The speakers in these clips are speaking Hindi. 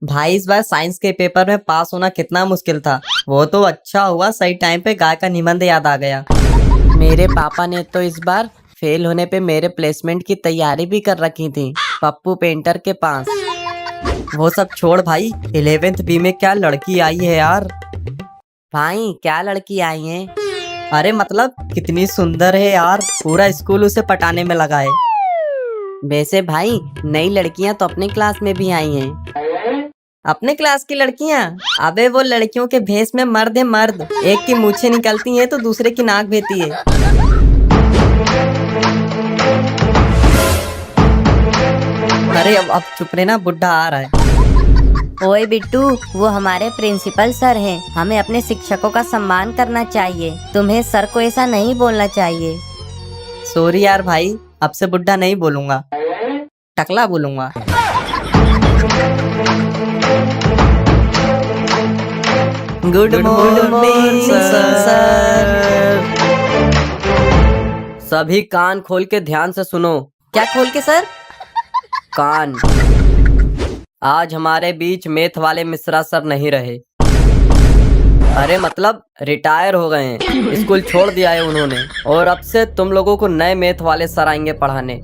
भाई इस बार साइंस के पेपर में पास होना कितना मुश्किल था। वो तो अच्छा हुआ सही टाइम पे गाय का निबंध याद आ गया। मेरे पापा ने तो इस बार फेल होने पे मेरे प्लेसमेंट की तैयारी भी कर रखी थी, पप्पू पेंटर के पास। वो सब छोड़ भाई, 11th बी में क्या लड़की आई है यार। भाई क्या लड़की आई है? अरे मतलब कितनी सुंदर है यार, पूरा स्कूल उसे पटाने में लगा है। वैसे भाई नई लड़कियां तो अपने क्लास में भी आई हैं। अपने क्लास की लड़कियां? अबे वो लड़कियों के भेष में मर्द है मर्द, एक की मूछें निकलती हैं तो दूसरे की नाक बहती है। अरे अब चुप रहे ना, बुड्ढा आ रहा है। ओए बिट्टू, वो हमारे प्रिंसिपल सर हैं। हमें अपने शिक्षकों का सम्मान करना चाहिए। तुम्हें सर को ऐसा नहीं बोलना चाहिए। सॉरी यार भाई, अब से बुड्ढा नहीं बोलूंगा, टकला बोलूंगा। Good morning sir. सभी कान खोल के ध्यान से सुनो। क्या खोल के सर? कान। आज हमारे बीच मैथ वाले मिश्रा सर नहीं रहे। अरे मतलब रिटायर हो गए हैं, स्कूल छोड़ दिया है उन्होंने। और अब से तुम लोगों को नए मैथ वाले सर आएंगे पढ़ाने।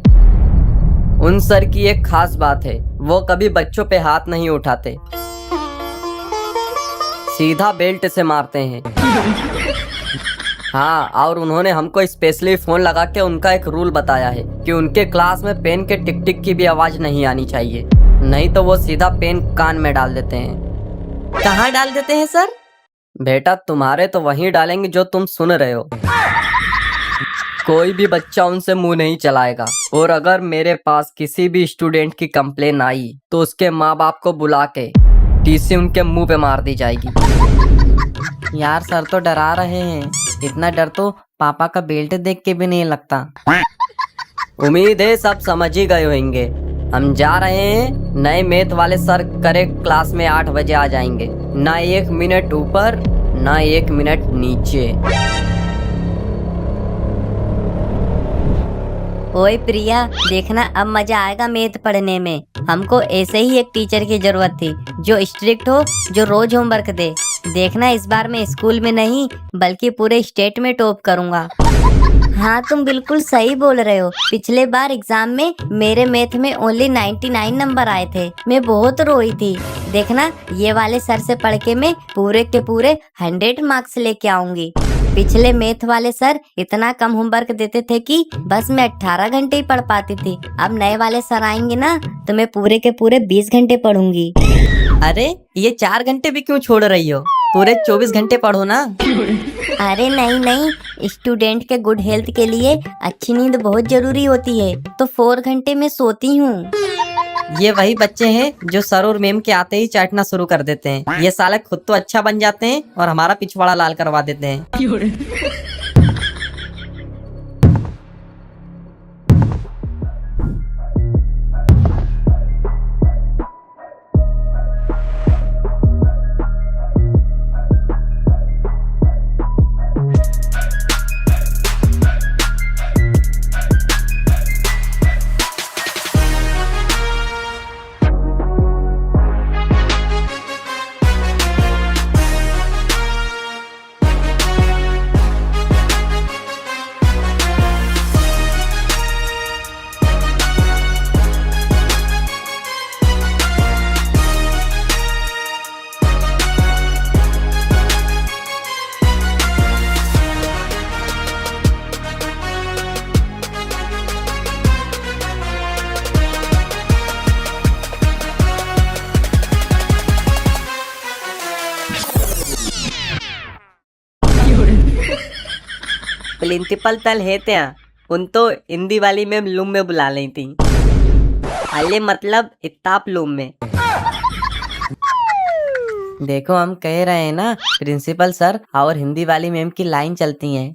उन सर की एक खास बात है, वो कभी बच्चों पे हाथ नहीं उठाते, सीधा बेल्ट से मारते हैं। हाँ, और उन्होंने हमको स्पेशली फोन लगा के उनका एक रूल बताया है कि उनके क्लास में पेन के टिक टिक की भी आवाज नहीं आनी चाहिए, नहीं तो वो सीधा पेन कान में डाल देते हैं। कहाँ डाल देते हैं सर? बेटा तुम्हारे तो वहीं डालेंगे जो तुम सुन रहे हो। कोई भी बच्चा उनसे मुंह नहीं चलाएगा, और अगर मेरे पास किसी भी स्टूडेंट की कंप्लेन आई तो उसके माँ बाप को बुला के टीसी उनके मुंह पे मार दी जाएगी। यार सर तो डरा रहे हैं। इतना डर तो पापा का बेल्ट देख के भी नहीं लगता। उम्मीद है सब समझ ही गए होंगे। हम जा रहे हैं, नए मैथ वाले सर करेक्ट क्लास में 8 बजे आ जाएंगे। ना 1 मिनट ऊपर ना 1 मिनट नीचे। ओए प्रिया, देखना अब मजा आएगा मैथ पढ़ने में। हमको ऐसे ही एक टीचर की जरूरत थी, जो स्ट्रिक्ट हो, जो रोज होमवर्क दे। देखना इस बार मैं स्कूल में नहीं बल्कि पूरे स्टेट में टॉप करूंगा। हाँ तुम बिल्कुल सही बोल रहे हो। पिछले बार एग्जाम में मेरे मैथ में ओनली 99 नंबर आए थे। मैं बहुत रोई थी। देखना ये वाले सर से पढ़ के मैं पूरे के पूरे 100 मार्क्स लेके आऊंगी। पिछले मैथ वाले सर इतना कम होमवर्क देते थे कि बस मैं 18 घंटे ही पढ़ पाती थी। अब नए वाले सर आएंगे ना तो मैं पूरे के पूरे 20 घंटे पढ़ूंगी। अरे ये 4 घंटे भी क्यों छोड़ रही हो? पूरे 24 घंटे पढ़ो ना। अरे नहीं नहीं, स्टूडेंट के गुड हेल्थ के लिए अच्छी नींद बहुत जरूरी होती है, तो 4 घंटे में सोती हूँ। ये वही बच्चे हैं जो सर और मैम के आते ही चाटना शुरू कर देते हैं। ये साले खुद तो अच्छा बन जाते हैं और हमारा पिछवाड़ा लाल करवा देते हैं। प्रिंसिपल तल है त्या, उन तो हिंदी वाली में लूम में बुला ली थी। अले मतलब इताप लूम में। देखो हम कह रहे हैं ना, प्रिंसिपल सर और हिंदी वाली मैम की लाइन चलती है।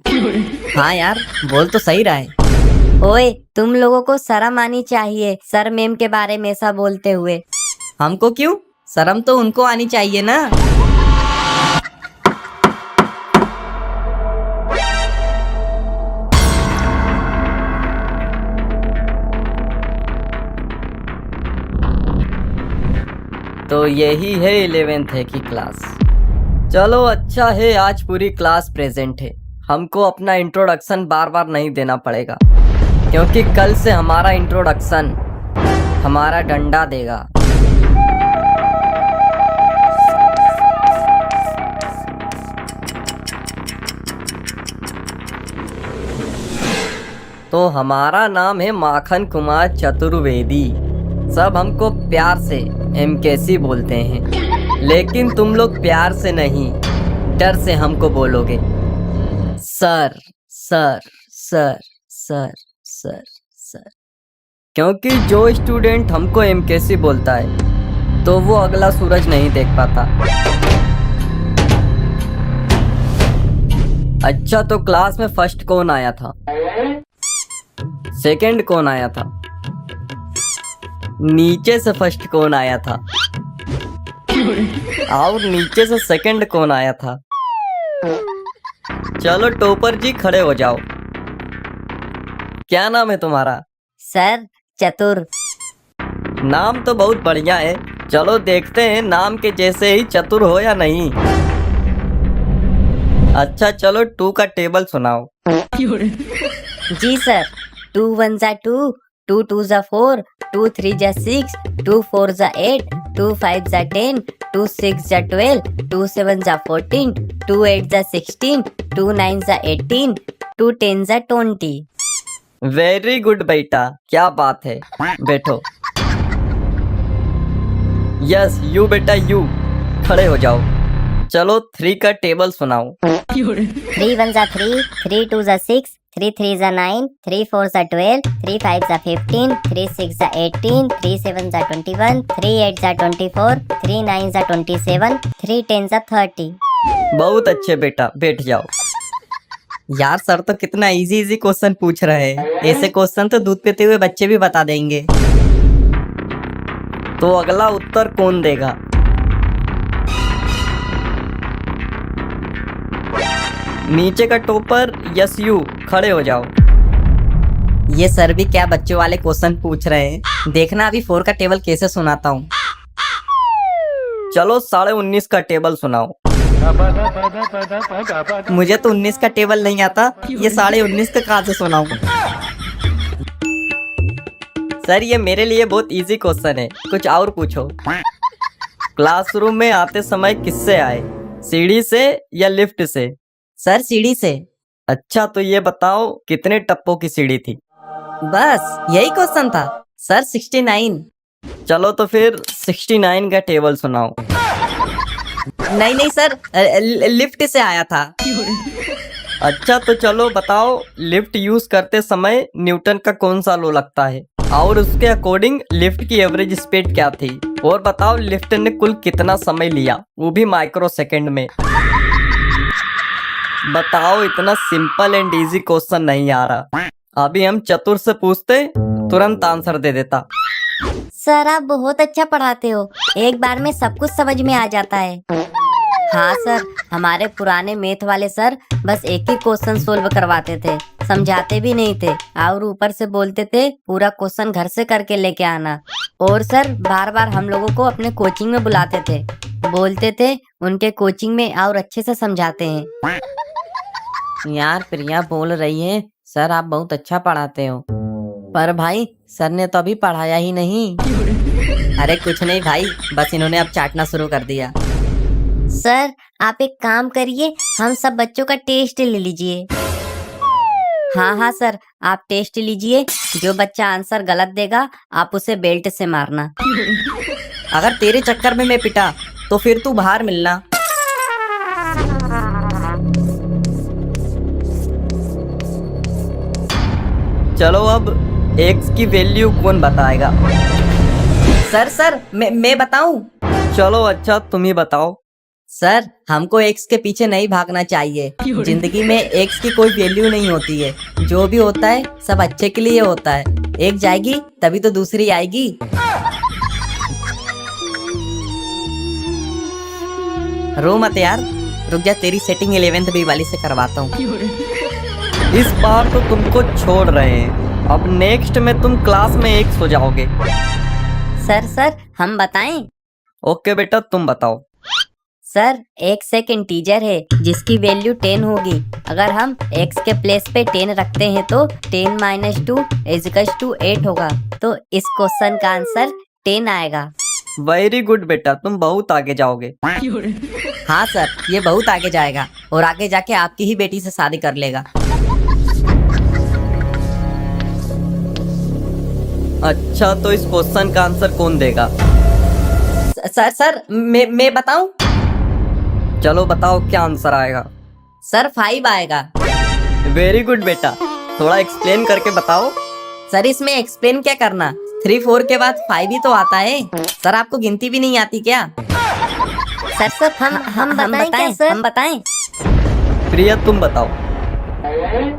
हाँ यार बोल तो सही रहा है। ओए तुम लोगों को शर्म आनी चाहिए सर मैम के बारे में ऐसा बोलते हुए। हमको क्यों? शर्म तो उनको आनी चाहिए ना। तो यही है 11th है की क्लास। चलो अच्छा है आज पूरी क्लास प्रेजेंट है, हमको अपना इंट्रोडक्शन बार बार नहीं देना पड़ेगा, क्योंकि कल से हमारा इंट्रोडक्शन हमारा डंडा देगा। तो हमारा नाम है माखन कुमार चतुर्वेदी, सब हमको प्यार से MKC बोलते हैं, लेकिन तुम लोग प्यार से नहीं डर से हमको बोलोगे sir sir sir sir sir sir, क्योंकि जो स्टूडेंट हमको MKC बोलता है तो वो अगला सूरज नहीं देख पाता। अच्छा तो क्लास में फर्स्ट कौन आया था, सेकंड कौन आया था, नीचे से फर्स्ट कौन आया था, और नीचे से सेकंड कौन आया था? चलो टॉपर जी खड़े हो जाओ, क्या नाम है तुम्हारा? सर चतुर। नाम तो बहुत बढ़िया है, चलो देखते हैं नाम के जैसे ही चतुर हो या नहीं। अच्छा चलो 2 का टेबल सुनाओ। जी सर, 2 1 जा 2, 2 2 जा 4, 2 3 जा 6, 2 4 जा 8, 2 5 जा 10, 2 6 जा 12, 2 7 जा 14, 2 8 जा 16, 2 9 जा 18, 2 10 जा 20। वेरी गुड बेटा, क्या बात है, बैठो। यस यू बेटा यू, खड़े हो जाओ। चलो 3 का टेबल सुनाओ। 3 1 जा 3, 3 2 जा 6, 3 3 जा 9, 3 4 जा 12, 3 5 जा 15, 3 6 जा 18, 3 7 जा 21, 3 8 जा 24, 3 9 जा 27, 3 10 जा 30। बहुत अच्छे बेटा, बैठ जाओ। यार सर तो कितना इजी इजी क्वेश्चन पूछ रहे हैं, ऐसे क्वेश्चन तो दूध पीते हुए बच्चे भी बता देंगे। तो अगला उत्तर कौन देगा? नीचे का टॉपर यस यू, खड़े हो जाओ। ये सर भी क्या बच्चों वाले क्वेश्चन पूछ रहे हैं, देखना अभी 4 का टेबल कैसे सुनाता हूँ। चलो 19.5 का टेबल सुनाओ। मुझे तो 19 का टेबल नहीं आता, ये 19.5 का कहाँ से सुनाऊं? सर ये मेरे लिए बहुत इजी क्वेश्चन है, कुछ और पूछो। क्लासरूम में आते समय किससे आए, सीढ़ी से या लिफ्ट से? सर सीढ़ी से। अच्छा तो ये बताओ कितने टप्पों की सीढ़ी थी? बस यही क्वेश्चन था सर, 69। चलो तो फिर 69 का टेबल सुनाओ। नहीं नहीं सर, लिफ्ट से आया था। अच्छा तो चलो बताओ लिफ्ट यूज करते समय न्यूटन का कौन सा लॉ लगता है, और उसके अकॉर्डिंग लिफ्ट की एवरेज स्पीड क्या थी? और बताओ लिफ्ट ने कुल कितना समय लिया, वो भी माइक्रो सेकेंड में? बताओ, इतना सिंपल एंड इजी क्वेश्चन नहीं आ रहा। अभी हम चतुर से पूछते तुरंत आंसर दे देता। सर आप बहुत अच्छा पढ़ाते हो, एक बार में सब कुछ समझ में आ जाता है। हाँ सर, हमारे पुराने मैथ वाले सर बस एक ही क्वेश्चन सोल्व करवाते थे, समझाते भी नहीं थे, और ऊपर से बोलते थे पूरा क्वेश्चन घर से करके लेके आना। और सर बार बार हम लोगों को अपने कोचिंग में बुलाते थे, बोलते थे उनके कोचिंग में और अच्छे से समझाते हैं। यार प्रिया बोल रही है सर आप बहुत अच्छा पढ़ाते हो, पर भाई सर ने तो अभी पढ़ाया ही नहीं। अरे कुछ नहीं भाई, बस इन्होंने अब चाटना शुरू कर दिया। सर आप एक काम करिए, हम सब बच्चों का टेस्ट ले लीजिए। हाँ हाँ सर, आप टेस्ट लीजिए, जो बच्चा आंसर गलत देगा आप उसे बेल्ट से मारना। अगर तेरे चक्कर में मैं पिटा तो फिर तू बाहर मिलना। चलो अब x की वैल्यू कौन बताएगा? सर मैं बताऊं? चलो अच्छा तुम ही बताओ। सर हमको एक्स के पीछे नहीं भागना चाहिए, जिंदगी में एक्स की कोई वैल्यू नहीं होती है, जो भी होता है सब अच्छे के लिए होता है। एक जाएगी तभी तो दूसरी आएगी। रो मत यार, रुक जा, तेरी सेटिंग 11th बी वाली से करवाता हूँ। इस बार तो तुमको छोड़ रहे हैं, अब नेक्स्ट में तुम क्लास में 1 हो जाओगे। सर हम बताएं? ओके बेटा, तुम बताओ। सर x एक इंटीजर है जिसकी वैल्यू 10 होगी। अगर हम x के प्लेस पे 10 रखते हैं तो 10 - 2 = 8 होगा। तो इस क्वेश्चन का आंसर 10 आएगा। वेरी गुड बेटा, तुम बहुत आगे जाओगे। हाँ सर, ये बहुत आगे जाएगा और आगे जाके आपकी ही बेटी से शादी कर लेगा। अच्छा, तो इस क्वेश्चन का आंसर कौन देगा? सर मैं बताऊं? चलो बताओ, क्या आंसर आएगा? सर 5 आएगा। वेरी गुड बेटा, थोड़ा एक्सप्लेन करके बताओ। सर इसमें एक्सप्लेन क्या करना, 3 4 के बाद 5 ही तो आता है। सर आपको गिनती भी नहीं आती क्या? सर हम बताएं क्या सर? हम बताएं? प्रिया तुम बताओ।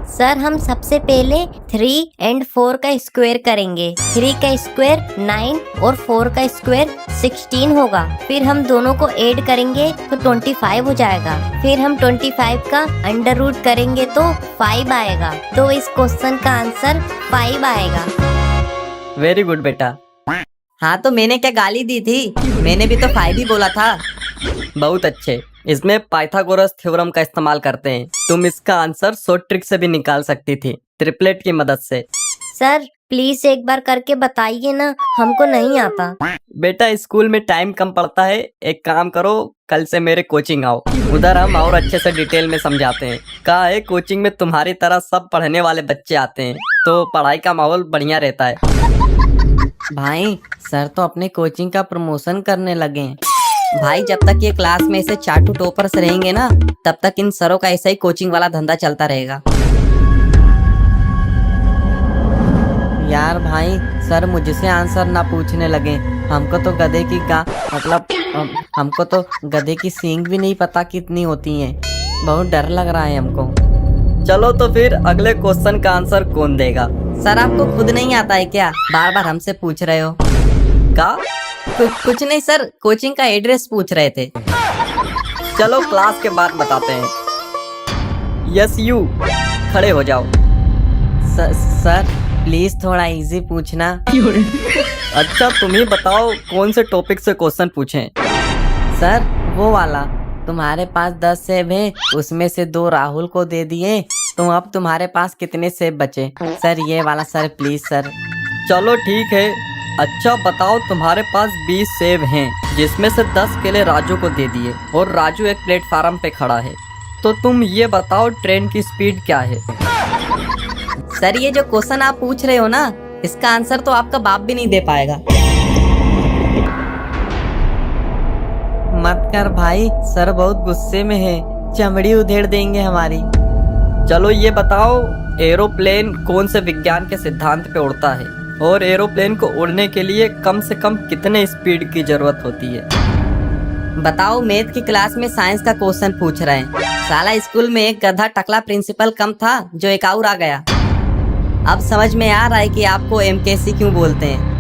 सर हम सबसे पहले 3 और 4 का स्क्वायर करेंगे। 3 का स्क्वायर 9 और 4 का स्क्वायर 16 होगा। फिर हम दोनों को ऐड करेंगे तो 25 हो जाएगा। फिर हम 25 का अंडर रूट करेंगे तो 5 आएगा। तो इस क्वेश्चन का आंसर 5 आएगा। वेरी गुड बेटा। हाँ तो मैंने क्या गाली दी थी? मैंने भी तो 5 ही बोला था। बहुत अच्छे। इसमें पाइथागोरस थ्योरम का इस्तेमाल करते हैं। तुम इसका आंसर शॉर्ट ट्रिक से भी निकाल सकती थी, ट्रिपलेट की मदद से। सर प्लीज एक बार करके बताइए ना, हमको नहीं आता। बेटा स्कूल में टाइम कम पड़ता है, एक काम करो, कल से मेरे कोचिंग आओ, उधर हम और अच्छे से डिटेल में समझाते हैं। कहा है कोचिंग में तुम्हारी तरह सब पढ़ने वाले बच्चे आते हैं, तो पढ़ाई का माहौल बढ़िया रहता है। भाई सर तो अपने कोचिंग का प्रमोशन करने लगे हैं। भाई जब तक ये क्लास में ऐसे चाटू टॉपर्स रहेंगे ना, तब तक इन सरों का ऐसा ही कोचिंग वाला धंधा चलता रहेगा। यार भाई सर मुझसे आंसर ना पूछने लगे। हमको तो गधे की हमको तो गधे की सींग भी नहीं पता कितनी होती हैं। बहुत डर लग रहा है हमको। चलो तो फिर अगले क्वेश्चन का आंसर कौन देगा? सर आपको खुद नहीं आता है क्या? बार बार हमसे पूछ रहे हो। का? कुछ नहीं सर, कोचिंग का एड्रेस पूछ रहे थे। चलो क्लास के बाद बताते हैं। यस यू खड़े हो जाओ। सर प्लीज थोड़ा इजी पूछना। अच्छा तुम ही बताओ कौन से टॉपिक से क्वेश्चन पूछें? सर वो वाला, तुम्हारे पास 10 सेब हैं, उसमें से 2 राहुल को दे दिए, तो अब तुम्हारे पास कितने सेब बचे? सर ये वाला सर, प्लीज सर। चलो ठीक है। अच्छा बताओ, तुम्हारे पास 20 सेब हैं, जिसमें से 10 केले राजू को दे दिए और राजू एक प्लेटफार्म पे खड़ा है, तो तुम ये बताओ ट्रेन की स्पीड क्या है? सर ये जो क्वेश्चन आप पूछ रहे हो ना, इसका आंसर तो आपका बाप भी नहीं दे पाएगा। मत कर भाई, सर बहुत गुस्से में है, चमड़ी उधेड़ देंगे हमारी। चलो ये बताओ, एरोप्लेन कौन से विज्ञान के सिद्धांत पे उड़ता है और एरोप्लेन को उड़ने के लिए कम से कम कितने स्पीड की जरूरत होती है? बताओ, मैथ की क्लास में साइंस का क्वेश्चन पूछ रहे हैं। साला स्कूल में एक गधा टकला प्रिंसिपल कम था जो एक और आ गया। अब समझ में आ रहा है कि आपको एमकेसी क्यों बोलते हैं।